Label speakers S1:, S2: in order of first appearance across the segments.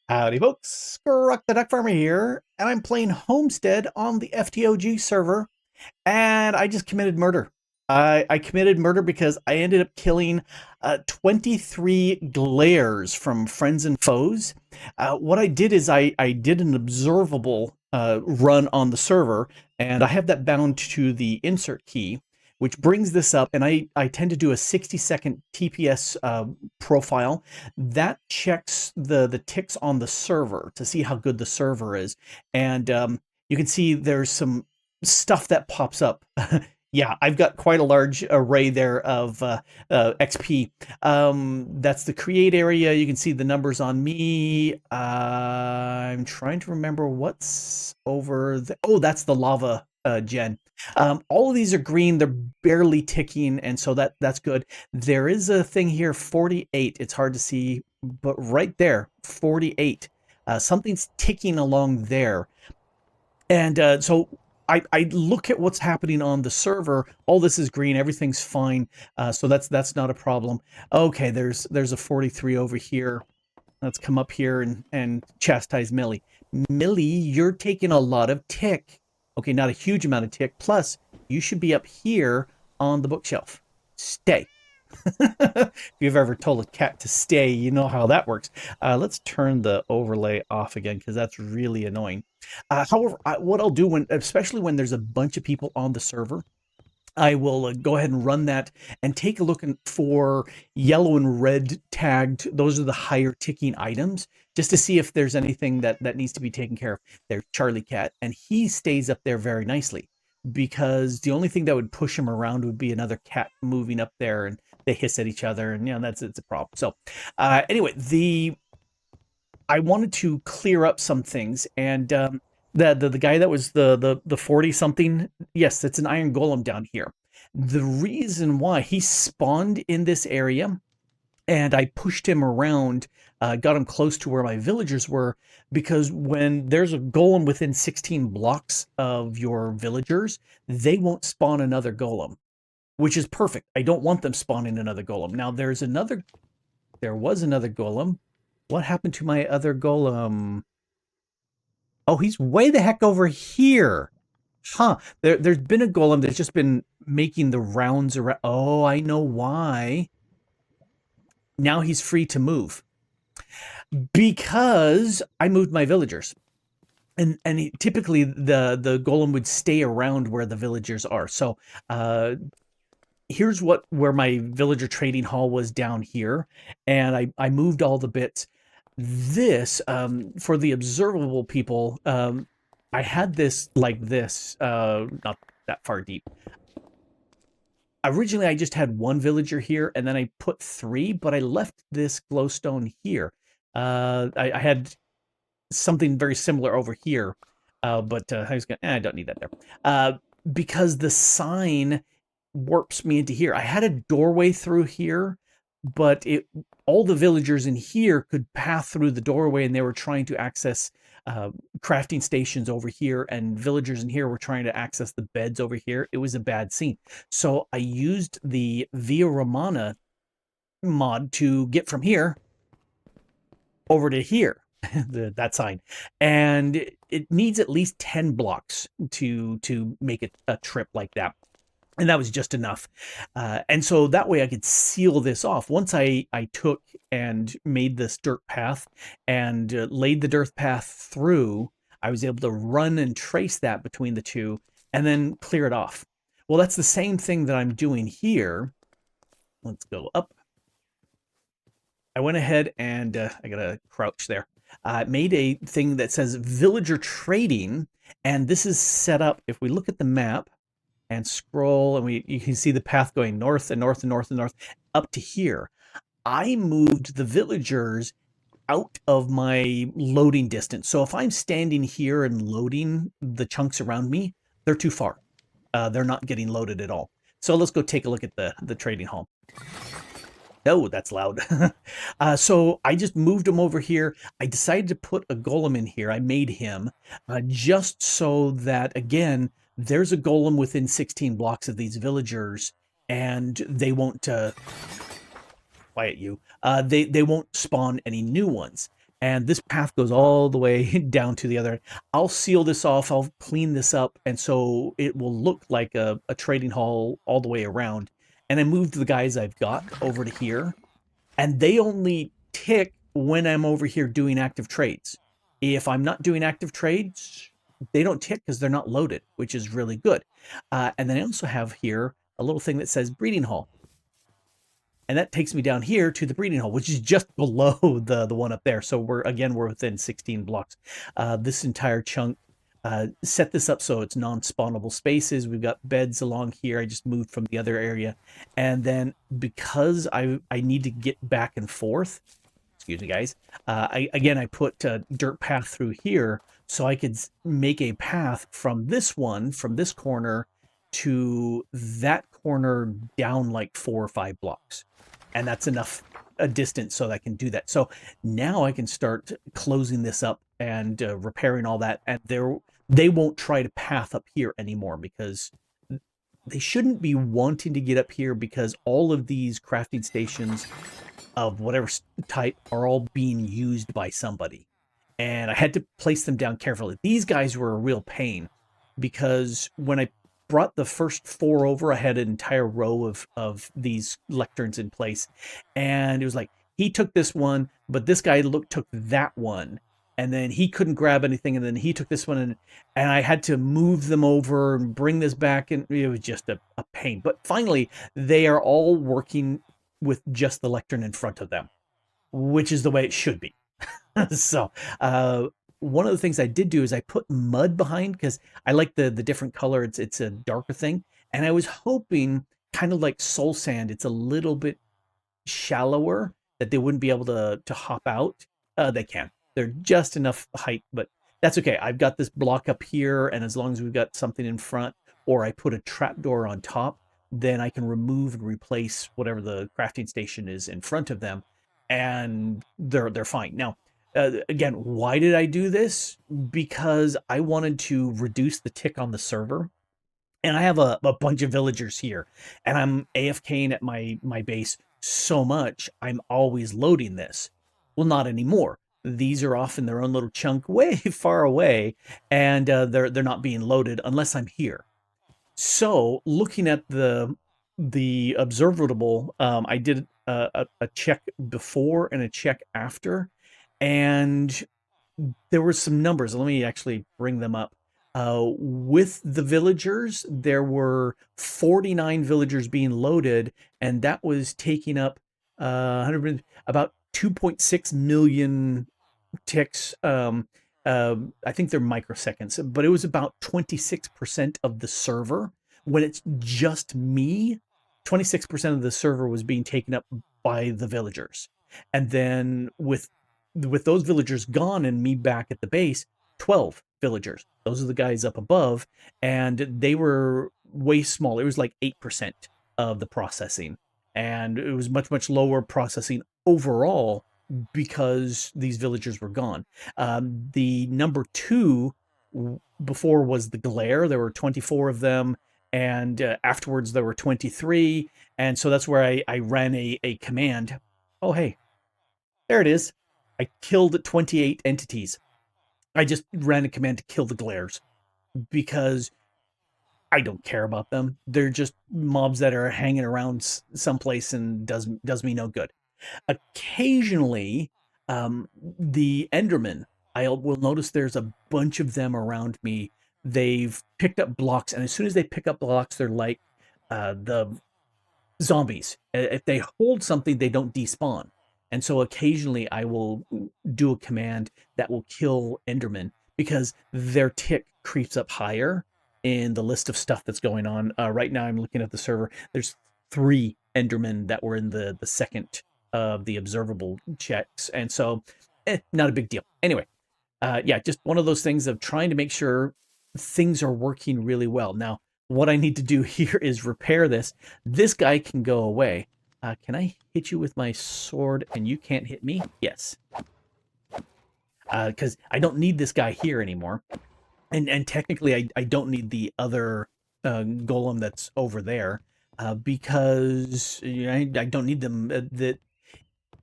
S1: Howdy folks, Grok the DuckFarmer here, and I'm playing Homestead on the FTOG server, and I just committed murder. I committed murder because I ended up killing 23 glares from friends and foes. What I did is I did an observable run on the server, and I have that bound to the insert key, which brings this up, and I tend to do a 60-second TPS profile. That checks the ticks on the server to see how good the server is. And you can see there's some stuff that pops up. Yeah, I've got quite a large array there of XP. That's the create area. You can see the numbers on me. I'm trying to remember what's over there. Oh, that's the lava gen. All of these are green. They're barely ticking, and so that's good. There is a thing here, 48. It's hard to see, but right there, 48. Something's ticking along there. And so I look at what's happening on the server. All this is green. Everything's fine. So that's not a problem. Okay, there's a 43 over here. Let's come up here and chastise Millie. Millie, you're taking a lot of tick. Okay, not a huge amount of tick. Plus, you should be up here on the bookshelf. Stay. If you've ever told a cat to stay, you know how that works. Let's turn the overlay off again because that's really annoying. However, what I'll do especially when there's a bunch of people on the server, I will go ahead and run that and take a look for yellow and red tagged. Those are the higher ticking items, just to see if there's anything that needs to be taken care of. There's Charlie Cat, and he stays up there very nicely because the only thing that would push him around would be another cat moving up there, and they hiss at each other, and it's a problem. So anyway, I wanted to clear up some things, and the guy that was the 40 something, yes, it's an iron golem down here. The reason why he spawned in this area, and I pushed him around, got him close to where my villagers were, because when there's a golem within 16 blocks of your villagers, they won't spawn another golem, which is perfect. I don't want them spawning another golem. Now there was another golem. What happened to my other golem? Oh, he's way the heck over here. Huh. There's been a golem that's just been making the rounds around. Oh, I know why. Now he's free to move. Because I moved my villagers. And typically the golem would stay around where the villagers are. So here's where my villager trading hall was down here. And I moved all the bits. This, for the observable people, I had this like this, not that far deep. Originally, I just had one villager here, and then I put 3, but I left this glowstone here. I had something very similar over here, but I was going, I don't need that there. Because the sign warps me into here. I had a doorway through here, but all the villagers in here could pass through the doorway, and they were trying to access crafting stations over here, and villagers in here were trying to access the beds over here. It was a bad scene. So I used the Via Romana mod to get from here over to here, that sign. And it needs at least 10 blocks to make it a trip like that. And that was just enough. And so that way I could seal this off. Once I took and made this dirt path and laid the dirt path through, I was able to run and trace that between the two and then clear it off. Well, that's the same thing that I'm doing here. Let's go up. I went ahead and I got to crouch there. Made a thing that says villager trading. And this is set up, if we look at the map, and scroll, and you can see the path going north and north and north and north up to here. I moved the villagers out of my loading distance. So if I'm standing here and loading the chunks around me, they're too far. They're not getting loaded at all. So let's go take a look at the trading hall. Oh, that's loud. So I just moved them over here. I decided to put a golem in here. I made him just so that, again, there's a golem within 16 blocks of these villagers, and they won't quiet you. They won't spawn any new ones. And this path goes all the way down to the other. I'll seal this off. I'll clean this up. And so it will look like a trading hall all the way around. And I moved the guys I've got over to here. And they only tick when I'm over here doing active trades. If I'm not doing active trades, they don't tick because they're not loaded, which is really good. And then I also have here a little thing that says breeding hall. And that takes me down here to the breeding hall, which is just below the one up there. So we're within 16 blocks. This entire chunk, set this up so it's non-spawnable spaces. We've got beds along here. I just moved from the other area. And then because I need to get back and forth, excuse me guys, I put a dirt path through here so I could make a path from this corner to that corner down like 4 or 5 blocks. And that's enough a distance so that I can do that. So now I can start closing this up and repairing all that. And they won't try to path up here anymore because they shouldn't be wanting to get up here because all of these crafting stations of whatever type are all being used by somebody. And I had to place them down carefully. These guys were a real pain because when I brought the first 4 over, I had an entire row of these lecterns in place. And it was like, he took this one, but this guy took that one. And then he couldn't grab anything. And then he took this one and I had to move them over and bring this back. And it was just a pain. But finally, they are all working with just the lectern in front of them, which is the way it should be. So, one of the things I did do is I put mud behind because I like the different color. It's a darker thing. And I was hoping, kind of like soul sand, it's a little bit shallower that they wouldn't be able to hop out. They can. They're just enough height, but that's okay. I've got this block up here, and as long as we've got something in front, or I put a trapdoor on top, then I can remove and replace whatever the crafting station is in front of them, and they're fine. Now, again, why did I do this? Because I wanted to reduce the tick on the server. And I have a bunch of villagers here, and I'm AFKing at my base so much, I'm always loading this. Well, not anymore. These are off in their own little chunk way far away, and they're not being loaded unless I'm here. So looking at the observable, I did a check before and a check after, and there were some numbers. Let me actually bring them up. With the villagers, there were 49 villagers being loaded, and that was taking up about 2.6 million ticks. I think they're microseconds, but it was about 26% of the server. When it's just me, 26% of the server was being taken up by the villagers. And then with those villagers gone and me back at the base, 12 villagers. Those are the guys up above, and they were way small. It was like 8% of the processing, and it was much lower processing overall because these villagers were gone. The number 2 before was the glare. There were 24 of them, and afterwards there were 23, and so that's where I ran a command. Oh, hey, there it is. I killed 28 entities. I just ran a command to kill the glares because I don't care about them. They're just mobs that are hanging around someplace and does me no good. Occasionally, the Endermen, I will notice there's a bunch of them around me. They've picked up blocks, and as soon as they pick up blocks, they're like the zombies. If they hold something, they don't despawn. And so occasionally I will do a command that will kill Endermen because their tick creeps up higher in the list of stuff that's going on. Right now I'm looking at the server. There's 3 Endermen that were in the second of the observable checks. And so, not a big deal. Anyway, yeah, just one of those things of trying to make sure things are working really well. Now, what I need to do here is repair this. This guy can go away. Can I hit you with my sword and you can't hit me? Yes. Because I don't need this guy here anymore. And technically, I don't need the other golem that's over there because I don't need them.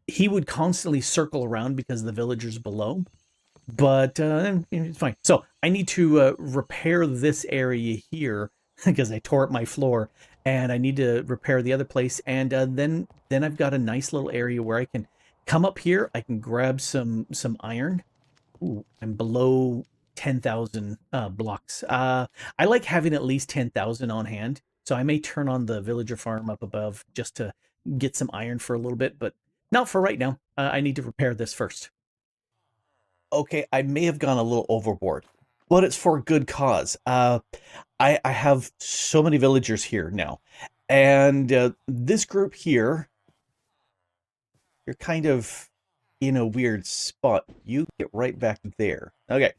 S1: he would constantly circle around because of the villagers below. But it's fine. So I need to repair this area here because I tore up my floor, and I need to repair the other place. And then I've got a nice little area where I can come up here. I can grab some iron. Ooh, I'm below 10,000 blocks. I like having at least 10,000 on hand, so I may turn on the villager farm up above just to get some iron for a little bit, but not for right now. I need to repair this first. Okay, I may have gone a little overboard, but it's for a good cause. I have so many villagers here now, and this group here, you're kind of in a weird spot. You get right back there. Okay,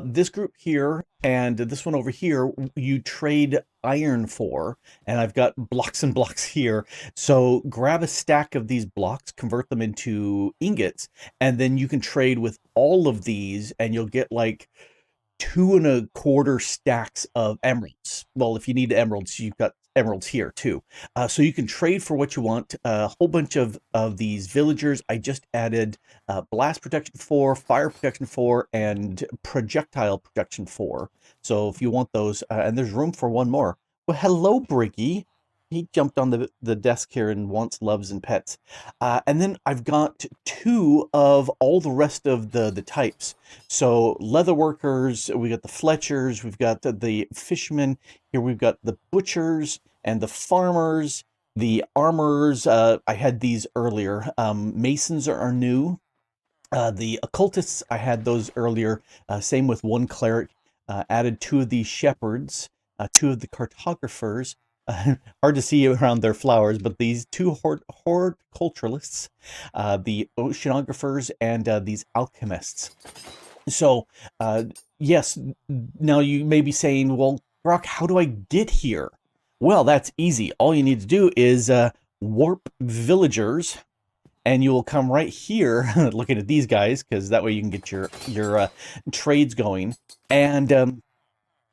S1: this group here and this one over here, you trade iron for, and I've got blocks and blocks here. So grab a stack of these blocks, convert them into ingots, and then you can trade with all of these, and you'll get like 2.25 stacks of emeralds. Well, if you need emeralds, you've got emeralds here too. So you can trade for what you want. A whole bunch of these villagers. I just added blast protection 4, fire protection 4, and projectile protection 4. So if you want those, and there's room for one more. Well, hello, Briggy. He jumped on the desk here and wants loves and pets. And then I've got 2 of all the rest of the types. So leather workers, we got the Fletchers, we've got the fishermen, here we've got the butchers and the farmers, the armorers. I had these earlier. Masons are new. The occultists, I had those earlier. Same with one cleric. Added 2 of these shepherds, 2 of the cartographers. Hard to see around their flowers, but these 2 horticulturalists, the oceanographers, and these alchemists. So, yes, now you may be saying, well, Grok, how do I get here? Well, that's easy. All you need to do is warp villagers, and you will come right here looking at these guys, because that way you can get your trades going. And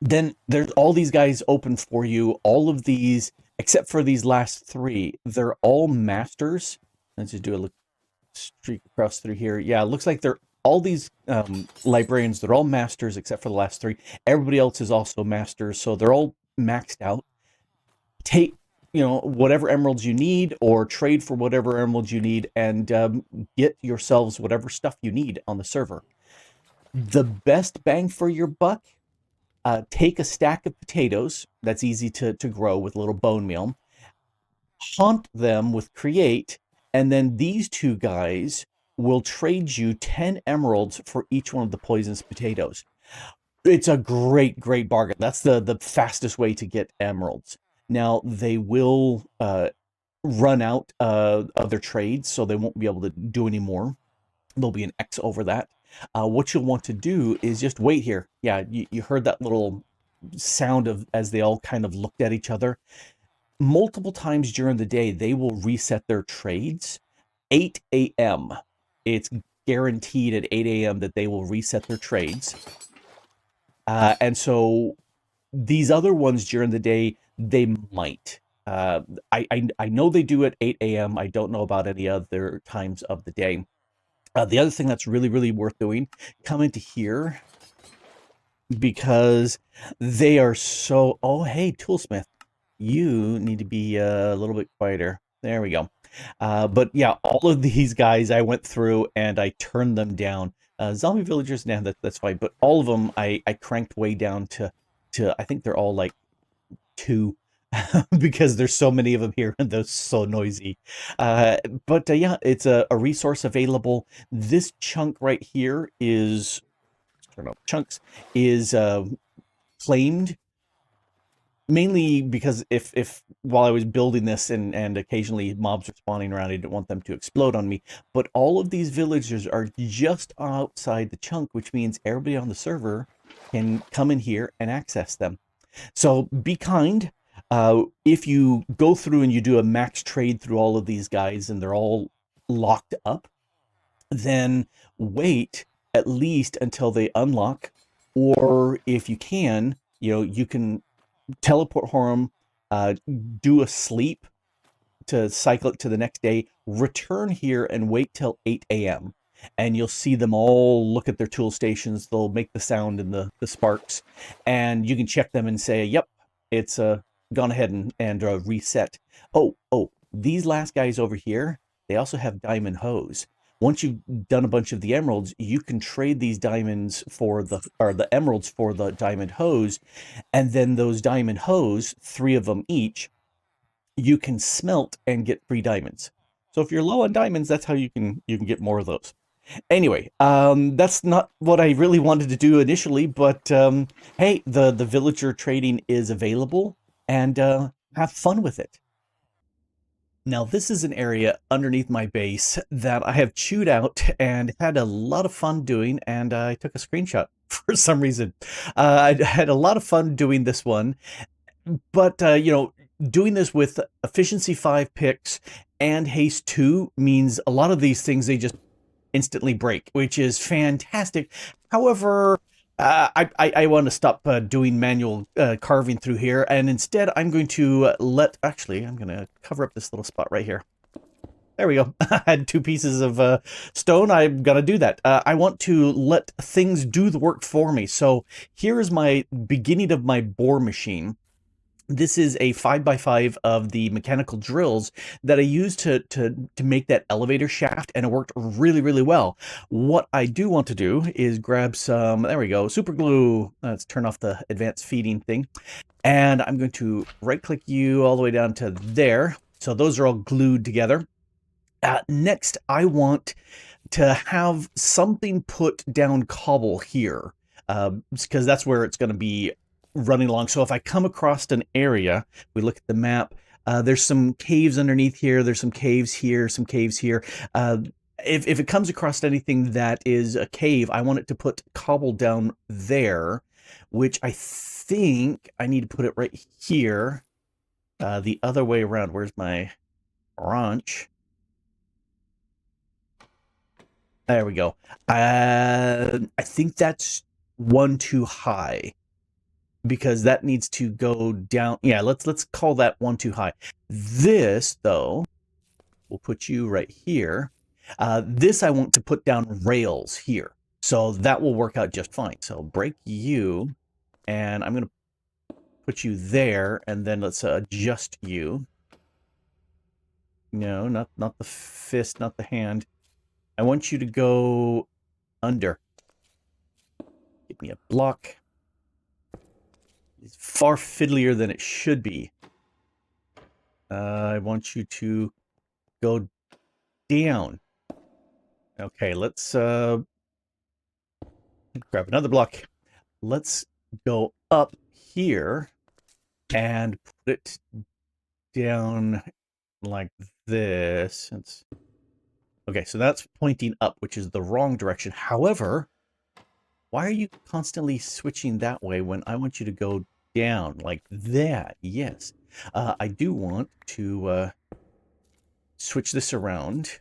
S1: then there's all these guys open for you. All of these, except for these last 3, they're all masters. Let's just do a streak across through here. Yeah, it looks like they're all these librarians. They're all masters except for the last 3. Everybody else is also masters, so they're all maxed out. Take whatever emeralds you need, or trade for whatever emeralds you need, and get yourselves whatever stuff you need on the server. The best bang for your buck. Take a stack of potatoes, that's easy to grow with a little bone meal, haunt them with create, and then these 2 guys will trade you 10 emeralds for each one of the poisonous potatoes. It's a great bargain. That's the fastest way to get emeralds. Now, they will run out of their trades, so they won't be able to do any more. There'll be an X over that. What you'll want to do is just wait here. Yeah, you heard that little sound of as they all kind of looked at each other. Multiple times during the day, they will reset their trades. 8 a.m. It's guaranteed at 8 a.m. that they will reset their trades. And so these other ones during the day, they might. I know they do at 8 a.m. I don't know about any other times of the day. The other thing that's really worth doing, come into here, because they are so... Oh, hey, Toolsmith. You need to be a little bit quieter. There we go. But yeah, all of these guys I went through and I turned them down. Zombie villagers, nah, that's fine. But all of them I cranked way down to I think they're all like 2. Because there's so many of them here and they're so noisy. But yeah, it's a resource available. This chunk right here is, turn off chunks, is claimed, mainly because if while I was building this and occasionally mobs were spawning around, I didn't want them to explode on me. But all of these villagers are just outside the chunk, which means everybody on the server can come in here and access them. So be kind. If you go through and you do a max trade through all of these guys and they're all locked up, then wait at least until they unlock. Or if you can, you can teleport home, do a sleep to cycle it to the next day, return here and wait till 8 a.m. And you'll see them all look at their tool stations. They'll make the sound and the sparks, and you can check them and say, yep, it's gone ahead and reset. Oh, these last guys over here, they also have diamond hose. Once you've done a bunch of the emeralds, you can trade these diamonds for the emeralds for the diamond hose, and then those diamond hose, 3 of them each, you can smelt and get free diamonds. So if you're low on diamonds, that's how you can get more of those. Anyway, that's not what I really wanted to do initially, but hey, the villager trading is available, and have fun with it. Now, this is an area underneath my base that I have chewed out and had a lot of fun doing, and I took a screenshot for some reason. I had a lot of fun doing this one, but doing this with efficiency 5 picks and haste 2 means a lot of these things, they just instantly break, which is fantastic. However, I want to stop doing manual carving through here, and instead I'm going to actually, I'm going to cover up this little spot right here. There we go. I had 2 pieces of stone. I'm going to do that. I want to let things do the work for me. So here is my beginning of my bore machine. This is a 5x5 of the mechanical drills that I used to make that elevator shaft, and it worked really, really well. What I do want to do is grab some, there we go, super glue. Let's turn off the advanced feeding thing. And I'm going to right-click you all the way down to there. So those are all glued together. Next, I want to have something put down cobble here, because that's where it's going to be running along. So if I come across an area, we look at the map, there's some caves underneath here, there's some caves here, some caves here. If it comes across anything that is a cave, I want it to put cobble down there, which I think I need to put it right here, the other way around. Where's my branch? There we go. I think that's 1 too high, because that needs to go down. Yeah, let's call that 1 too high. This, though, we'll put you right here. This I want to put down rails here. So that will work out just fine. So break you, and I'm going to put you there, and then let's adjust you. No, not the fist, not the hand. I want you to go under. Give me a block. It's far fiddlier than it should be. I want you to go down. Okay, let's grab another block. Let's go up here and put it down like this. Okay, so that's pointing up, which is the wrong direction. However, why are you constantly switching that way when I want you to go down like that? Yes. I do want to switch this around.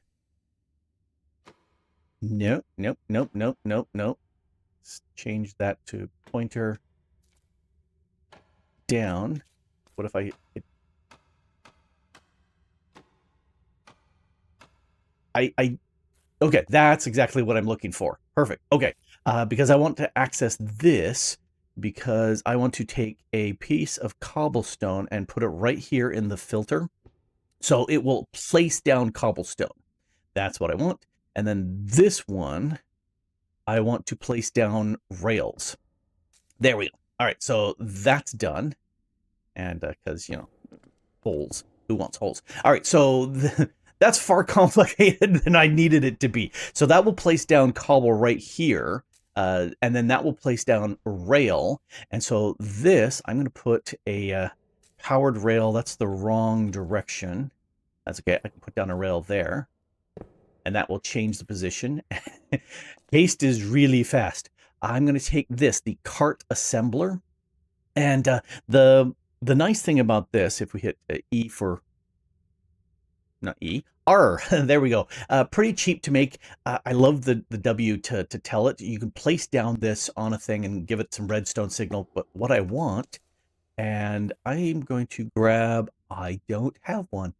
S1: Nope. Let's change that to pointer down. What if I hit? Okay, that's exactly what I'm looking for. Perfect. Okay. Because I want to access this, because I want to take a piece of cobblestone and put it right here in the filter. So it will place down cobblestone. That's what I want. And then this one, I want to place down rails. There we go. All right, so that's done. And because, holes. Who wants holes? All right, so that's far complicated than I needed it to be. So that will place down cobble right here. And then that will place down rail. And so this, I'm going to put a powered rail. That's the wrong direction. That's okay. I can put down a rail there. And that will change the position. Haste is really fast. I'm going to take this, the cart assembler. And the nice thing about this, if we hit E for... not E, R, there we go. Pretty cheap to make. I love the W to tell it. You can place down this on a thing and give it some redstone signal. But what I want, and I'm going to grab, I don't have one.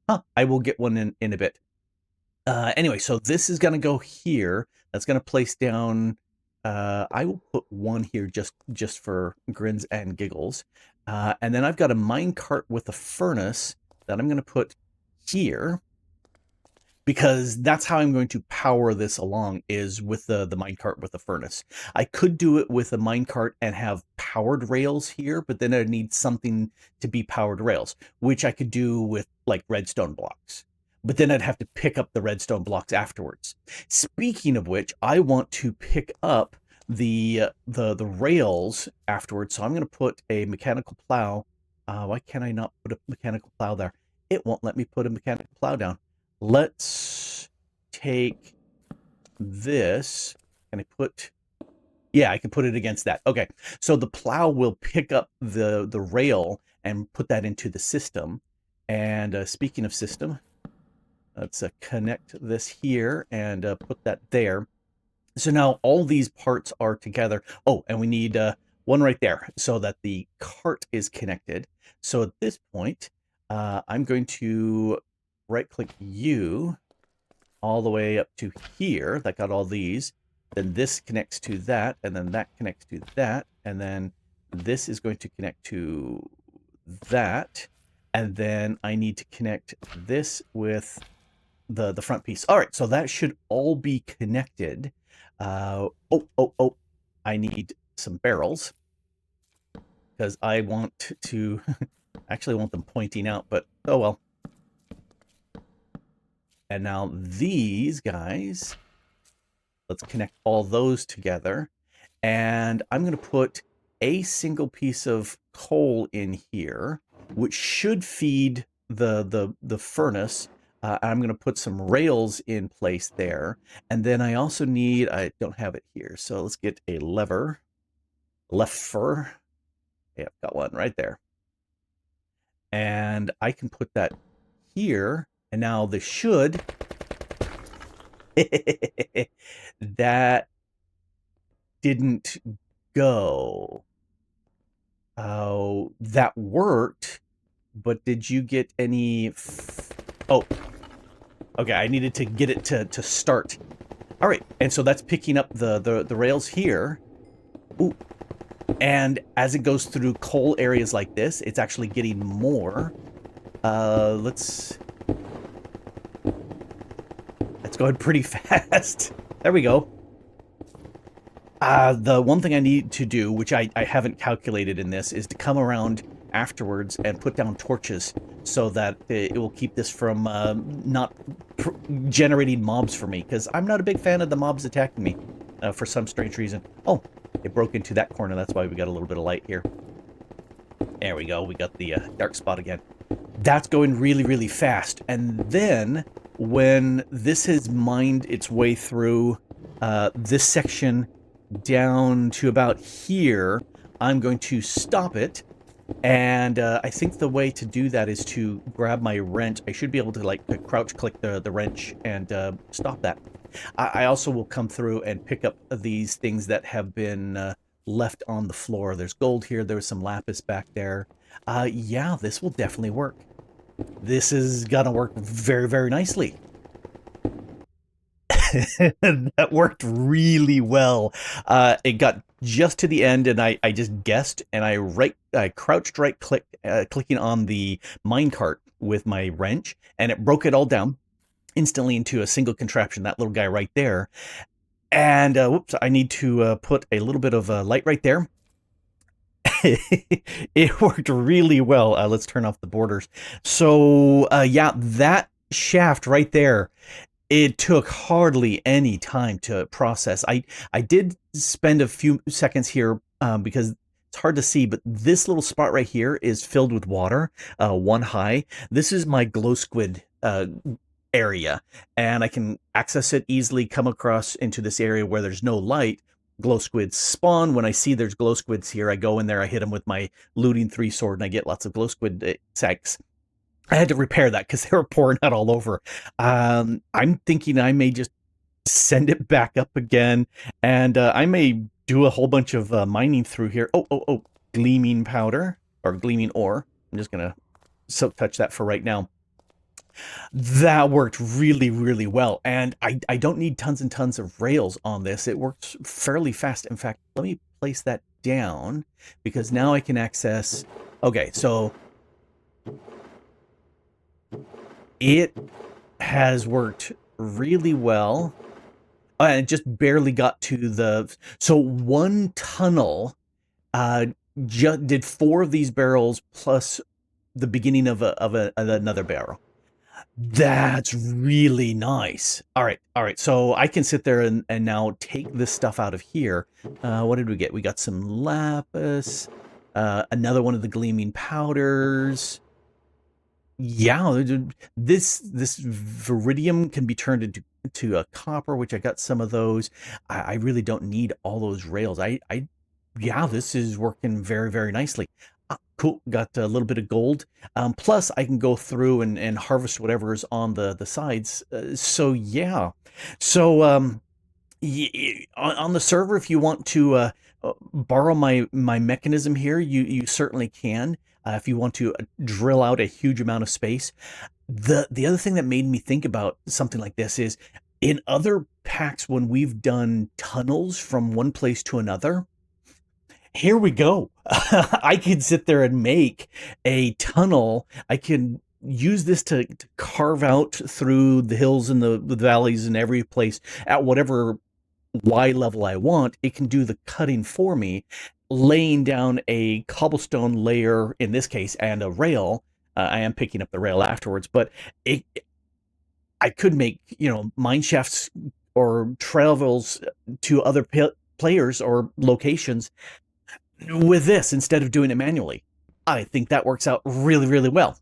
S1: I will get one in a bit. Anyway, so this is going to go here. That's going to place down. I will put one here just for grins and giggles. And then I've got a mine cart with a furnace that I'm going to put here, because that's how I'm going to power this along, is with the minecart with the furnace. I could do it with a minecart and have powered rails here, but then I'd need something to be powered rails, which I could do with like redstone blocks. But then I'd have to pick up the redstone blocks afterwards. Speaking of which, I want to pick up the rails afterwards, so I'm going to put a mechanical plow. Why can't I not put a mechanical plow there? It won't let me put a mechanical plow down. Let's take this. Can I put... Yeah, I can put it against that. Okay, so the plow will pick up the rail and put that into the system. And speaking of system, let's connect this here and put that there. So now all these parts are together. Oh, and we need one right there so that the cart is connected. So at this point, I'm going to right-click you all the way up to here. That got all these. Then this connects to that, and then that connects to that, and then this is going to connect to that, and then I need to connect this with the front piece. All right, so that should all be connected. I need some barrels because I want to actually want them pointing out, but oh well. And now these guys, let's connect all those together. And I'm going to put a single piece of coal in here, which should feed the furnace. I'm going to put some rails in place there. And then I also need, I don't have it here, so let's get a lever. Lever. Yeah, I've got one right there. And I can put that here. And now this should... that didn't go. Oh, that worked, but did you get any... Oh, okay, I needed to get it to start. All right, and so that's picking up the rails here. Ooh. And as it goes through coal areas like this, it's actually getting more. Let's going pretty fast. There we go. The one thing I need to do, which I haven't calculated in this, is to come around afterwards and put down torches so that it will keep this from not generating mobs for me, because I'm not a big fan of the mobs attacking me for some strange reason. Oh, it broke into that corner. That's why we got a little bit of light here. There we go. We got the dark spot again. That's going really, really fast. And then when this has mined its way through this section down to about here, I'm going to stop it. And I think the way to do that is to grab my wrench. I should be able to like crouch click the wrench and stop that. I also will come through and pick up these things that have been left on the floor. There's gold here. There was some lapis back there. Yeah, this will definitely work. This is gonna work very, very nicely. That worked really well. It got just to the end, and I just guessed, and I crouched right click, clicking on the minecart with my wrench, and it broke it all down instantly into a single contraption. That little guy right there. And whoops, I need to put a little bit of light right there. It worked really well. Let's turn off the borders. So yeah, that shaft right there, it took hardly any time to process. I did spend a few seconds here because it's hard to see, but this little spot right here is filled with water, 1 high. This is my glow squid area, and I can access it easily, come across into this area where there's no light. Glow squids spawn. When I see there's glow squids here, I go in there, I hit them with my looting 3 sword, and I get lots of glow squid sacks. I had to repair that because they were pouring out all over. I'm thinking I may just send it back up again, and I may do a whole bunch of mining through here. Oh, gleaming powder, or gleaming ore. I'm just going to silk touch that for right now. That worked really, really well. And I don't need tons and tons of rails on this. It works fairly fast. In fact, let me place that down because now I can access. Okay, so it has worked really well. And it just barely got to the. So one tunnel just did 4 of these barrels plus the beginning of another barrel. That's really nice. All right. So I can sit there and now take this stuff out of here. What did we get? We got some lapis, another one of the gleaming powders. Yeah, this viridium can be turned into a copper, which I got some of those. I really don't need all those rails. Yeah, this is working very, very nicely. Cool, got a little bit of gold. Plus, I can go through and harvest whatever is on the sides. So yeah, so on the server, if you want to borrow my mechanism here, you certainly can. If you want to drill out a huge amount of space. The other thing that made me think about something like this is in other packs when we've done tunnels from one place to another. Here we go. I could sit there and make a tunnel. I can use this to carve out through the hills and the valleys and every place at whatever Y level I want. It can do the cutting for me, laying down a cobblestone layer in this case and a rail. I am picking up the rail afterwards, but I could make, mine shafts or travels to other players or locations with this instead of doing it manually. I think that works out really, really well.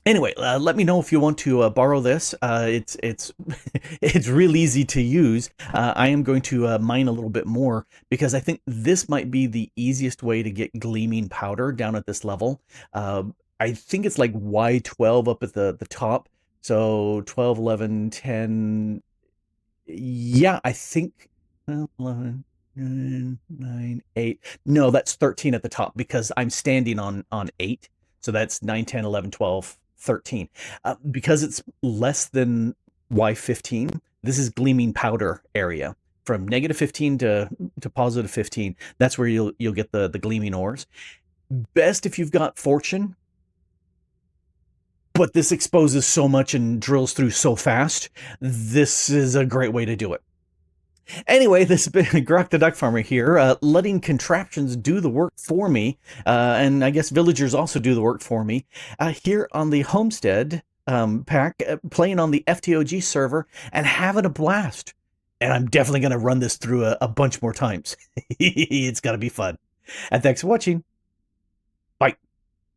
S1: Anyway, let me know if you want to borrow this. It's it's real easy to use. I am going to mine a little bit more because I think this might be the easiest way to get gleaming powder down at this level. I think it's like Y12 up at the top. So 12, 11, 10. Yeah, I think 12, 11, 9, 8. No, that's 13 at the top because I'm standing on 8. So that's 9, 10, 11, 12, 13. Because it's less than Y15, this is gleaming powder area. From negative 15 to positive 15, that's where you'll get the gleaming ores. Best if you've got fortune, but this exposes so much and drills through so fast. This is a great way to do it. Anyway, this has been Grok the DuckFarmer here, letting contraptions do the work for me, and I guess villagers also do the work for me, here on the Homestead pack, playing on the FTOG server and having a blast. And I'm definitely going to run this through a bunch more times. It's going to be fun. And thanks for watching.